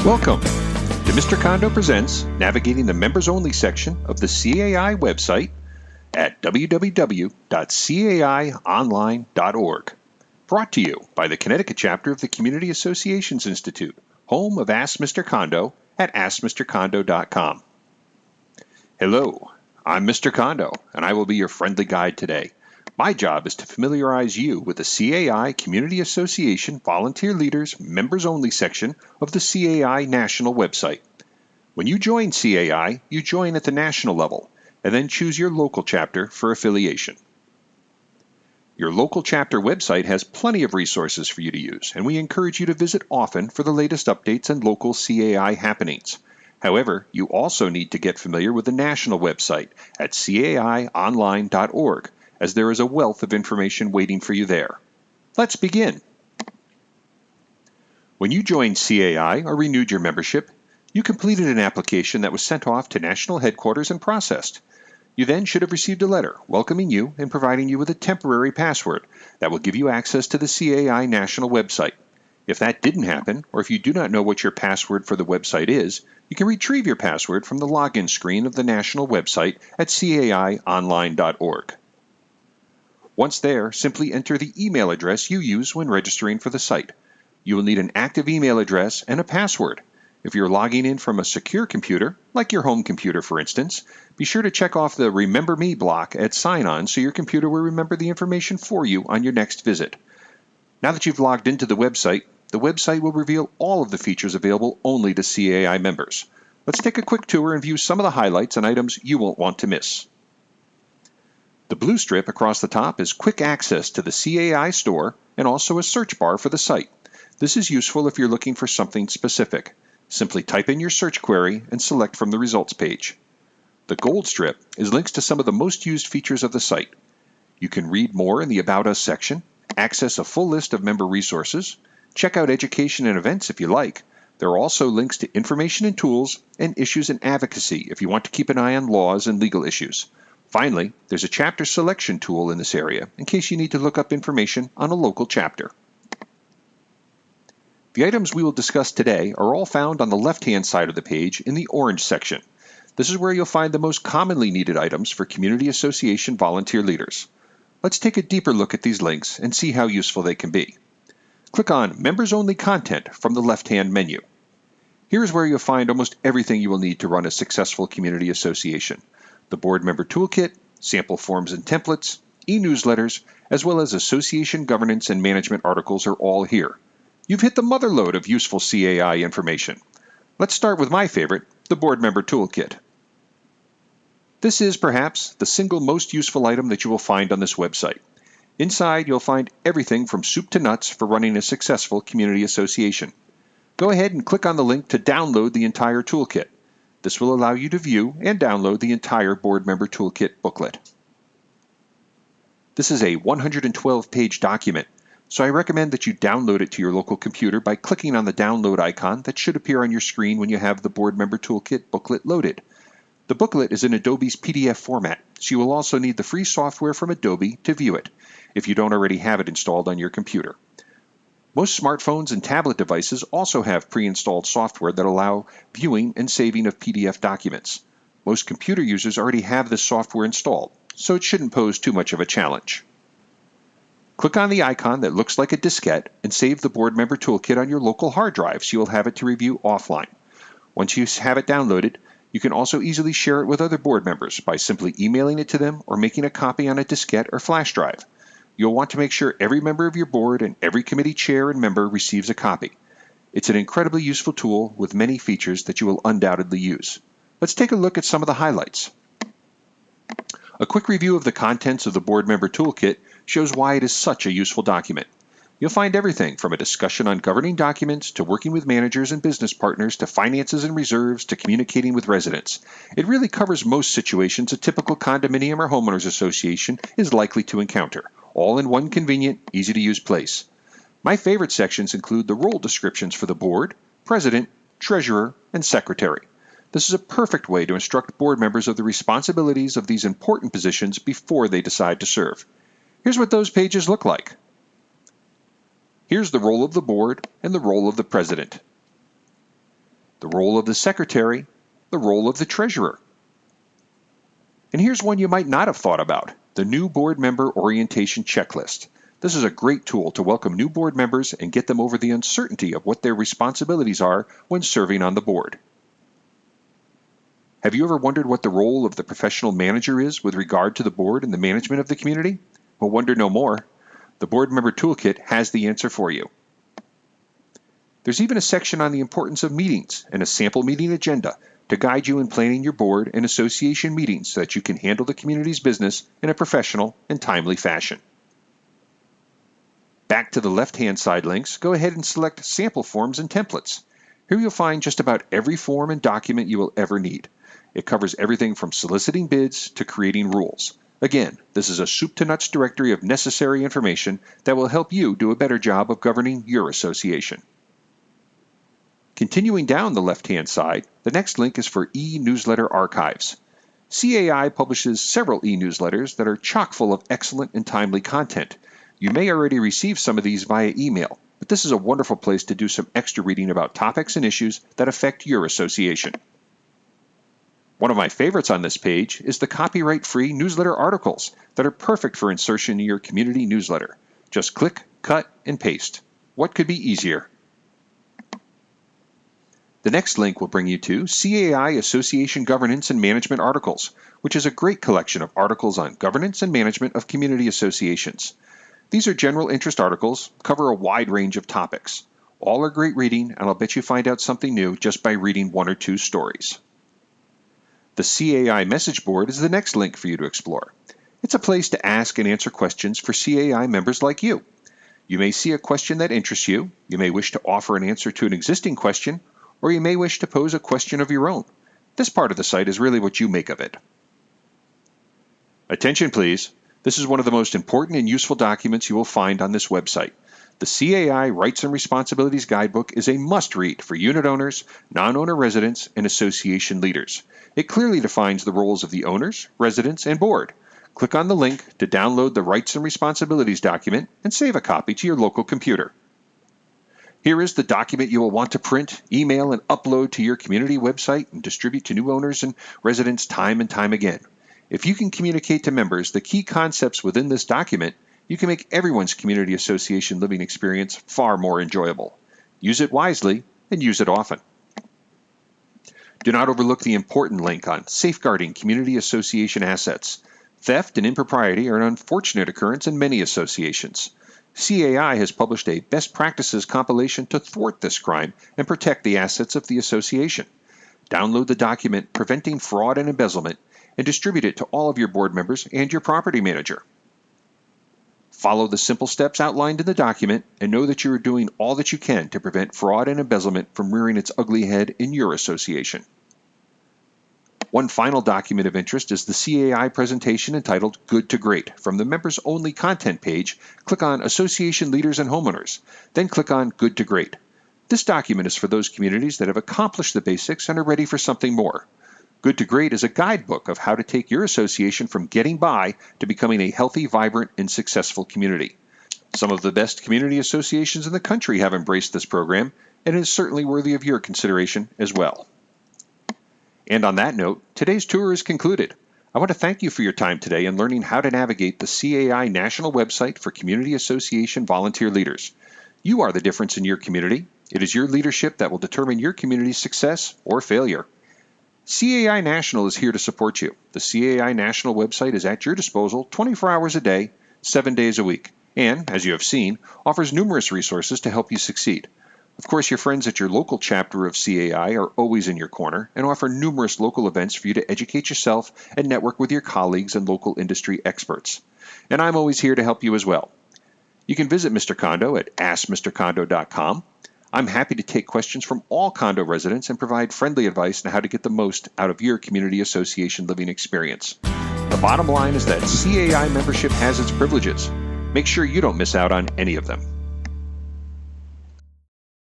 Welcome to Mr. Condo Presents Navigating the Members Only section of the CAI website at www.caionline.org. Brought to you by the Connecticut chapter of the Community Associations Institute, home of Ask Mr. Condo at askmrcondo.com. Hello, I'm Mr. Condo, and I will be your friendly guide today. My job is to familiarize you with the CAI Community Association Volunteer Leaders Members Only section of the CAI National website. When you join CAI, you join at the national level, and then choose your local chapter for affiliation. Your local chapter website has plenty of resources for you to use, and we encourage you to visit often for the latest updates and local CAI happenings. However, you also need to get familiar with the national website at caionline.org, as there is a wealth of information waiting for you there. Let's begin. When you joined CAI or renewed your membership, you completed an application that was sent off to national headquarters and processed. You then should have received a letter welcoming you and providing you with a temporary password that will give you access to the CAI national website. If that didn't happen, or if you do not know what your password for the website is, you can retrieve your password from the login screen of the national website at caionline.org. Once there, simply enter the email address you use when registering for the site. You will need an active email address and a password. If you're logging in from a secure computer, like your home computer for instance, be sure to check off the Remember Me block at sign-on so your computer will remember the information for you on your next visit. Now that you've logged into the website will reveal all of the features available only to CAI members. Let's take a quick tour and view some of the highlights and items you won't want to miss. The blue strip across the top is quick access to the CAI store and also a search bar for the site. This is useful if you're looking for something specific. Simply type in your search query and select from the results page. The gold strip is links to some of the most used features of the site. You can read more in the About Us section, access a full list of member resources, check out education and events if you like. There are also links to information and tools and issues and advocacy if you want to keep an eye on laws and legal issues. Finally, there's a chapter selection tool in this area in case you need to look up information on a local chapter. The items we will discuss today are all found on the left-hand side of the page in the orange section. This is where you'll find the most commonly needed items for Community Association volunteer leaders. Let's take a deeper look at these links and see how useful they can be. Click on Members Only Content from the left-hand menu. Here's where you'll find almost everything you will need to run a successful community association. The Board Member Toolkit, sample forms and templates, e-newsletters, as well as association governance and management articles are all here. You've hit the motherlode of useful CAI information. Let's start with my favorite, the Board Member Toolkit. This is perhaps the single most useful item that you will find on this website. Inside, you'll find everything from soup to nuts for running a successful community association. Go ahead and click on the link to download the entire toolkit. This will allow you to view and download the entire Board Member Toolkit booklet. This is a 112-page document, so I recommend that you download it to your local computer by clicking on the download icon that should appear on your screen when you have the Board Member Toolkit booklet loaded. The booklet is in Adobe's PDF format, so you will also need the free software from Adobe to view it, if you don't already have it installed on your computer. Most smartphones and tablet devices also have pre-installed software that allow viewing and saving of PDF documents. Most computer users already have this software installed, so it shouldn't pose too much of a challenge. Click on the icon that looks like a diskette and save the Board Member Toolkit on your local hard drive so you'll have it to review offline. Once you have it downloaded, you can also easily share it with other board members by simply emailing it to them or making a copy on a diskette or flash drive. You'll want to make sure every member of your board and every committee chair and member receives a copy. It's an incredibly useful tool with many features that you will undoubtedly use. Let's take a look at some of the highlights. A quick review of the contents of the Board Member Toolkit shows why it is such a useful document. You'll find everything from a discussion on governing documents to working with managers and business partners to finances and reserves to communicating with residents. It really covers most situations a typical condominium or homeowners association is likely to encounter, all in one convenient, easy-to-use place. My favorite sections include the role descriptions for the board, president, treasurer, and secretary. This is a perfect way to instruct board members of the responsibilities of these important positions before they decide to serve. Here's what those pages look like. Here's the role of the board and the role of the president. the role of the secretary, the role of the treasurer. And here's one you might not have thought about, the new board member orientation checklist. This is a great tool to welcome new board members and get them over the uncertainty of what their responsibilities are when serving on the board. Have you ever wondered what the role of the professional manager is with regard to the board and the management of the community? Well, wonder no more. The Board Member Toolkit has the answer for you. There's even a section on the importance of meetings and a sample meeting agenda to guide you in planning your board and association meetings so that you can handle the community's business in a professional and timely fashion. Back to the left-hand side links, go ahead and select Sample Forms and Templates. Here you'll find just about every form and document you will ever need. It covers everything from soliciting bids to creating rules. Again, this is a soup-to-nuts directory of necessary information that will help you do a better job of governing your association. Continuing down the left-hand side, the next link is for e-newsletter archives. CAI publishes several e-newsletters that are chock full of excellent and timely content. You may already receive some of these via email, but this is a wonderful place to do some extra reading about topics and issues that affect your association. One of my favorites on this page is the copyright-free newsletter articles that are perfect for insertion in your community newsletter. Just click, cut, and paste. What could be easier? The next link will bring you to CAI Association Governance and Management Articles, which is a great collection of articles on governance and management of community associations. These are general interest articles, cover a wide range of topics. All are great reading, and I'll bet you find out something new just by reading one or two stories. The CAI message board is the next link for you to explore. It's a place to ask and answer questions for CAI members like you. You may see a question that interests you, you may wish to offer an answer to an existing question, or you may wish to pose a question of your own. This part of the site is really what you make of it. Attention please, this is one of the most important and useful documents you will find on this website. The CAI Rights and Responsibilities Guidebook is a must-read for unit owners, non-owner residents, and association leaders. It clearly defines the roles of the owners, residents, and board. Click on the link to download the Rights and Responsibilities document and save a copy to your local computer. Here is the document you will want to print, email, and upload to your community website and distribute to new owners and residents time and time again. If you can communicate to members the key concepts within this document, you can make everyone's community association living experience far more enjoyable. Use it wisely and use it often. Do not overlook the important link on safeguarding community association assets. Theft and impropriety are an unfortunate occurrence in many associations. CAI has published a best practices compilation to thwart this crime and protect the assets of the association. Download the document Preventing Fraud and Embezzlement and distribute it to all of your board members and your property manager. Follow the simple steps outlined in the document and know that you are doing all that you can to prevent fraud and embezzlement from rearing its ugly head in your association. One final document of interest is the CAI presentation entitled Good to Great. From the Members Only content page, click on Association Leaders and Homeowners, then click on Good to Great. This document is for those communities that have accomplished the basics and are ready for something more. Good to Great is a guidebook of how to take your association from getting by to becoming a healthy, vibrant, and successful community. Some of the best community associations in the country have embraced this program, and it is certainly worthy of your consideration as well. And on that note, today's tour is concluded. I want to thank you for your time today in learning how to navigate the CAI National website for Community Association volunteer leaders. You are the difference in your community. It is your leadership that will determine your community's success or failure. CAI National is here to support you. The CAI National website is at your disposal 24 hours a day, 7 days a week, and, as you have seen, offers numerous resources to help you succeed. Of course, your friends at your local chapter of CAI are always in your corner and offer numerous local events for you to educate yourself and network with your colleagues and local industry experts. And I'm always here to help you as well. You can visit Mr. Condo at askmrcondo.com. I'm happy to take questions from all condo residents and provide friendly advice on how to get the most out of your community association living experience. The bottom line is that CAI membership has its privileges. Make sure you don't miss out on any of them.